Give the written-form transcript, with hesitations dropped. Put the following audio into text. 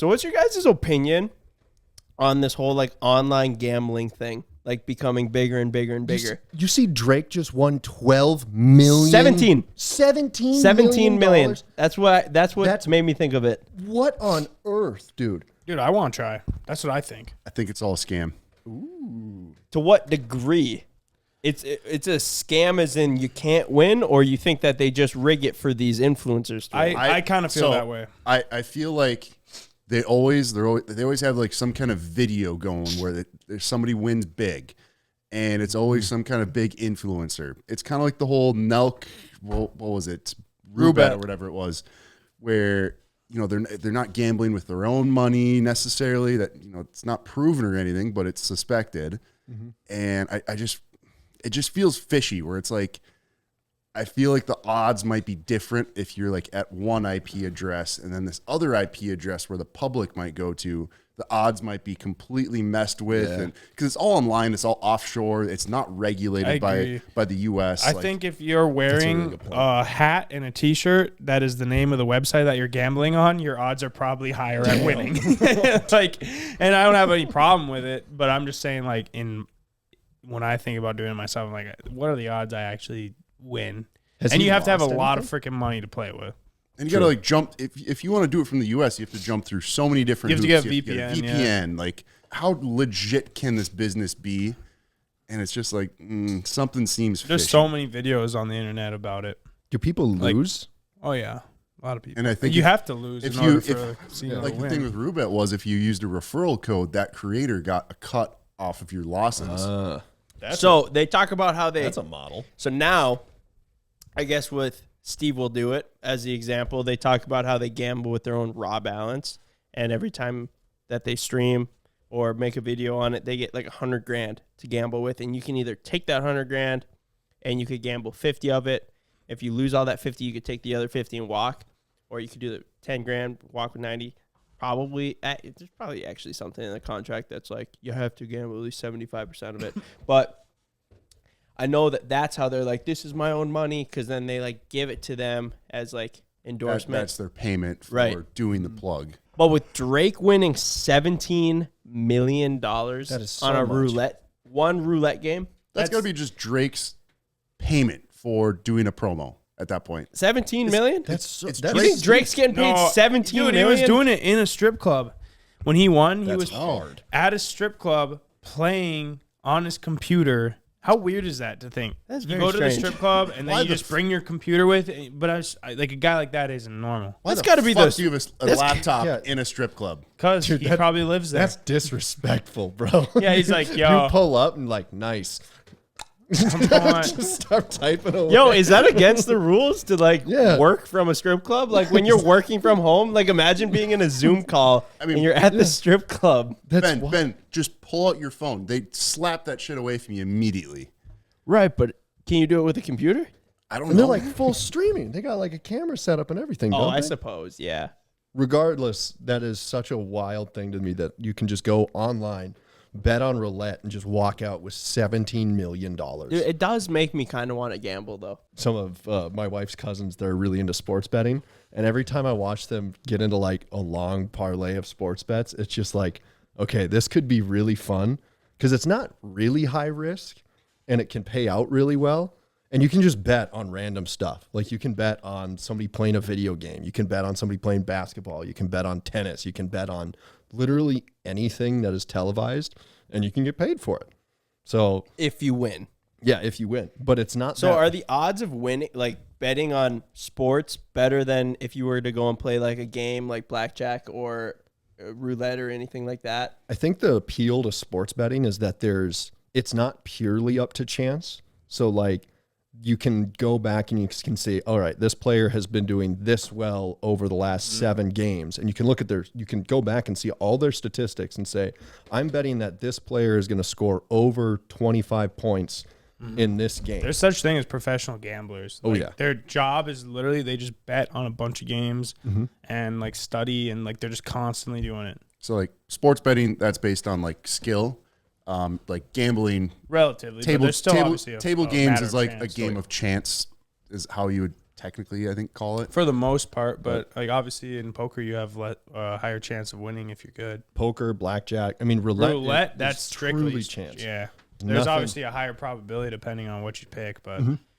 So what's your guys' opinion on this whole like online gambling thing, like becoming bigger and bigger and bigger? You see Drake just won 12 million. 17 million. That's what made me think of it. What on earth, dude? Dude, I want to try. That's what I think. I think it's all a scam. Ooh. To what degree? It's a scam as in you can't win, or you think that they just rig it for these influencers to win? I kind of feel that way. I feel like they always have like some kind of video going where there's somebody wins big, and it's always some kind of big influencer. It's kind of like the whole Nelk, what was it, Rubet or whatever it was, where they're not gambling with their own money necessarily. That it's not proven or anything, but it's suspected, and it just feels fishy. Where it's like, I feel like the odds might be different if you're like at one IP address and then this other IP address where the public might go to. The odds might be completely messed with, and because it's all online, it's all offshore, it's not regulated by the U.S. I think if you're wearing a hat and a T-shirt that is the name of the website that you're gambling on, your odds are probably higher at winning. And I don't have any problem with it, but I'm just saying, like, when I think about doing it myself, I'm like, what are the odds I actually win? And you have to have a lot of freaking money to play with. And you got to like jump if you want to do it from the US, you have to jump through so many different hoops. You have to get VPN. VPN. Like, how legit can this business be? And it's just like something seems fishy. There's so many videos on the internet about it. Do people lose? Oh yeah, a lot of people. And I think you have to lose in order for the casino to like the win. thing with Rubet was if you used a referral code, that creator got a cut off of your losses. So they talk about how That's a model. So now, I guess with Steve will do it as the example. They talk about how they gamble with their own raw balance, and every time that they stream or make a video on it, they get like $100,000 to gamble with, and you can either take that $100,000 and you could gamble 50 of it. If you lose all that 50, you could take the other 50 and walk, or you could do the $10,000, walk with 90. There's probably actually something in the contract that's like you have to gamble at least 75% of it, but I know that's how they're like, this is my own money, because then they like give it to them as like endorsement. That's their payment for doing the plug. But with Drake winning $17 million on a one roulette game, that's got to be just Drake's payment for doing a promo at that point. 17 million? You think Drake's getting paid 17 million? He was doing it in a strip club. When he won, he was hard. At a strip club playing on his computer. How weird is that to think? That's you very go strange. to the strip club and then you just bring your computer with it, but like a guy like that isn't normal. That's got to be do you have a laptop in a strip club? Because he probably lives there. That's disrespectful, bro. Yeah, he's like, yo. You pull up and like, nice. Just start typing away. Yo, is that against the rules to like work from a strip club? Like when you're working from home, like imagine being in a Zoom call and you're at the strip club. Ben, just pull out your phone. They slap that shit away from you immediately. Right, but can you do it with a computer? I don't And know. they're like full streaming. They got like a camera set up and everything. Oh, don't I they? suppose, yeah. Regardless, that is such a wild thing to me that you can just go online, bet on roulette, and just walk out with $17 million. Dude, it does make me kind of want to gamble, though. Some of my wife's cousins, they're really into sports betting. And every time I watch them get into like a long parlay of sports bets, it's just like, okay, this could be really fun because it's not really high risk and it can pay out really well. And you can just bet on random stuff. Like you can bet on somebody playing a video game. You can bet on somebody playing basketball. You can bet on tennis. You can bet on literally anything that is televised, and you can get paid for it. So if you win. Yeah, if you win. But it's not so are the odds of winning, like betting on sports, better than if you were to go and play like a game like blackjack or roulette or anything like that? I think the appeal to sports betting is that it's not purely up to chance. So like you can go back and you can say, all right, this player has been doing this well over the last 7 games. And you can look at you can go back and see all their statistics and say, I'm betting that this player is going to score over 25 points in this game. There's such thing as professional gamblers. Oh, like, yeah. Their job is literally they just bet on a bunch of games and like study and like they're just constantly doing it. So like sports betting, that's based on like skill. Like gambling, relatively, table but there's still obviously table a games matter is of like chance. a game of chance is how you would technically, I think, call it. For the most part, but like obviously in poker you have higher chance of winning if you're good. Poker, blackjack. I mean, roulette. That's strictly truly chance. Yeah. There's Nothing- obviously a higher probability depending on what you pick, but